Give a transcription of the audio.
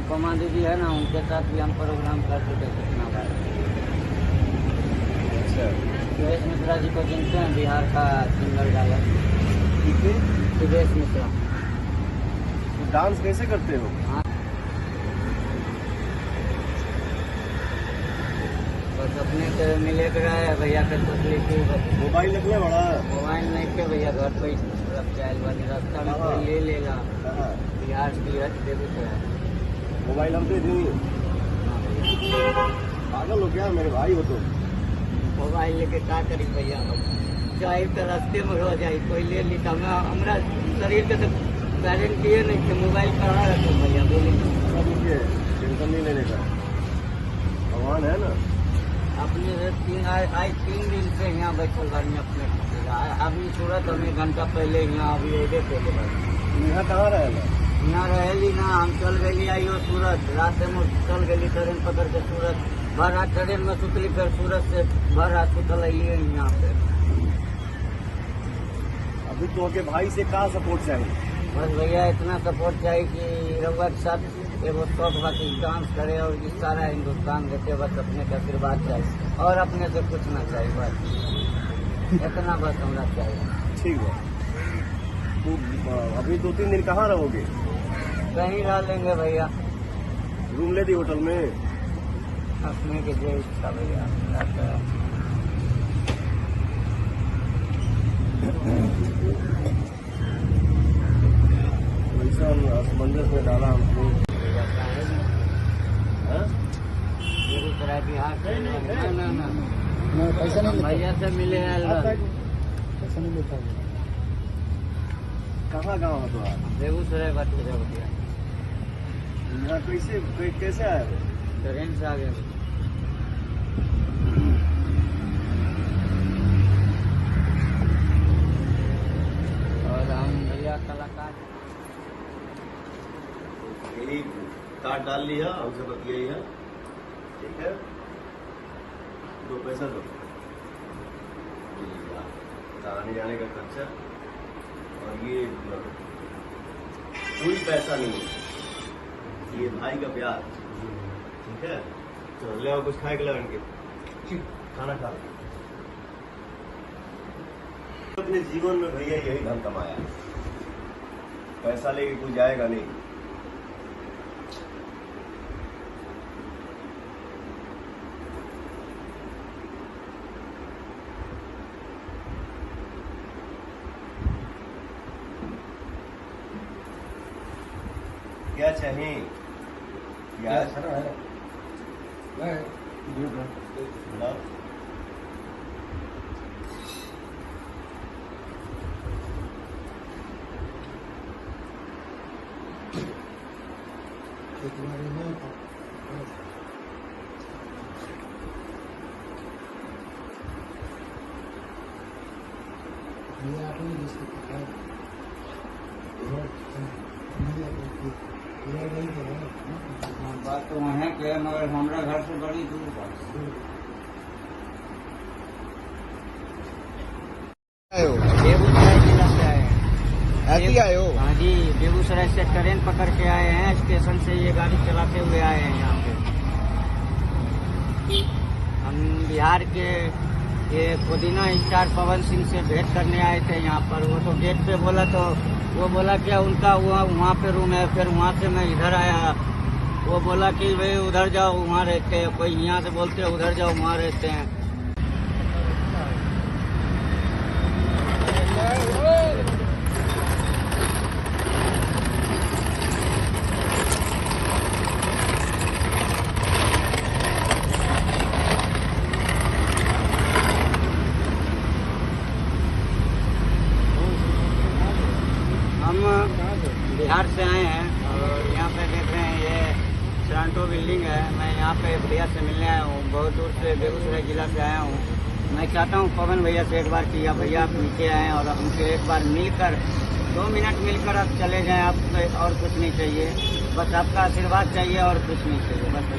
अनुपमा दीदी है ना, उनके साथ भी हम प्रोग्राम कर चुके कितना बार। अच्छा, सुरेश मिश्रा जी को जानते हैं, बिहार का सिंगर गायक ठीक है। सुरेश मिश्रा। तो डांस कैसे करते हो? हाँ, बस अपने से मिले के रहे भैया के सोचले कि मोबाइल रखना बड़ा। मोबाइल नहीं के भैया घर पे तरफ जाए वाली रास्ता में कोई ले लेगा। हाँ, बिहार की हट बेगूसराय। मोबाइल हम दे दूँ? हाँ भैया, पागल हो क्या मेरे भाई हो तो? मोबाइल लेके क्या करी भैया, जाए तो रास्ते में रह जाए कोई ले ली तो हमारा शरीर के तो गारंटी नहीं कि मोबाइल कहाँ रखे भैया बोली। सब रुकिए, टेंशन नहीं लेने का, भगवान है ना। अपने आज 3 दिन से यहाँ बैठल बानी अपने अभी सूरत हम 1 घंटा पहले यहाँ अभी अबे पहले बानी। यहाँ कहाँ रहेगा? यहाँ रहेली ना, हम चल गई आइयो सूरत, रास्ते में चल गई ट्रेन पकड़ के सूरत, भर रात ट्रेन में सुतली, फिर सूरत से भर रात सुतल अलिए यहाँ पे। अभी तो के भाई से कहाँ सपोर्ट चाहिए? बस भैया इतना सपोर्ट चाहिए कि रउआ के साथ एगो शौक बाकी डांस करे और इस सारा हिंदुस्तान देखे, बस अपने का आशीर्वाद चाहिए और अपने से कुछ ना चाहिए, बस इतना बस हमरा चाहिए। ठीक है। तो अभी 2-3 दिन कहाँ रहोगे? कहीं रह लेंगे भैया, रूम ले दी होटल में? अपने के जो इच्छा भैया। वैसा असमंजस में डाला हमको। हाँ? बेगूसराय बिहार से ना पैसा नहीं लेता। भैया से मिले हैं पैसा नहीं लेता। कहाँ गाँव है तुम्हारा? बेगूसराय बात भैया यहाँ कैसे आए हो? ट्रेन से आ गए। और हम भैया कलाकार यही कार्ड डाल लिया, हमसे बतियाई है, ठीक है? 2 पैसा दो, आने जाने का खर्चा, और ये कोई पैसा नहीं है, ये भाई का प्यार, ठीक है? तो ले आओ कुछ खाए के लगन के, खाना खा। अपने जीवन में भैया यही धन कमाया, पैसा लेके कोई जाएगा नहीं। क्या चाहिए? क्या सर है? बताओ। तुम्हारे में भैया आपने जिसको पता है बात तो वहाँ के है, मगर हमारा घर से बड़ी दूर बा। बेगूसराय जिला से आए हैं। ऐसे ही आए हो? हाँ जी, बेगूसराय से ट्रेन पकड़ के आए हैं, स्टेशन से ये गाड़ी चलाते हुए आए हैं यहाँ पे। हम बिहार के ये पुदीना स्टार पवन सिंह से भेंट करने आए थे यहाँ पर। वो तो गेट पे बोला, तो वो बोला क्या उनका वहाँ पे रूम है, फिर वहाँ से मैं इधर आया। वो बोला कि भाई उधर जाओ वहाँ रहते हैं, कोई यहाँ से बोलते हैं उधर जाओ वहाँ रहते हैं। हम बिहार से आए हैं और यहाँ पे देख रहे हैं ये सरांटो बिल्डिंग है। मैं यहाँ पे भैया से मिलने आया हूँ, बहुत दूर से बेगूसराय जिला से आया हूँ। मैं चाहता हूँ पवन भैया से एक बार कि भैया आप नीचे आएँ और हमसे एक बार मिलकर 2 मिनट मिलकर आप चले जाएँ। आप और कुछ नहीं चाहिए, बस आपका आशीर्वाद चाहिए और कुछ नहीं चाहिए, बस।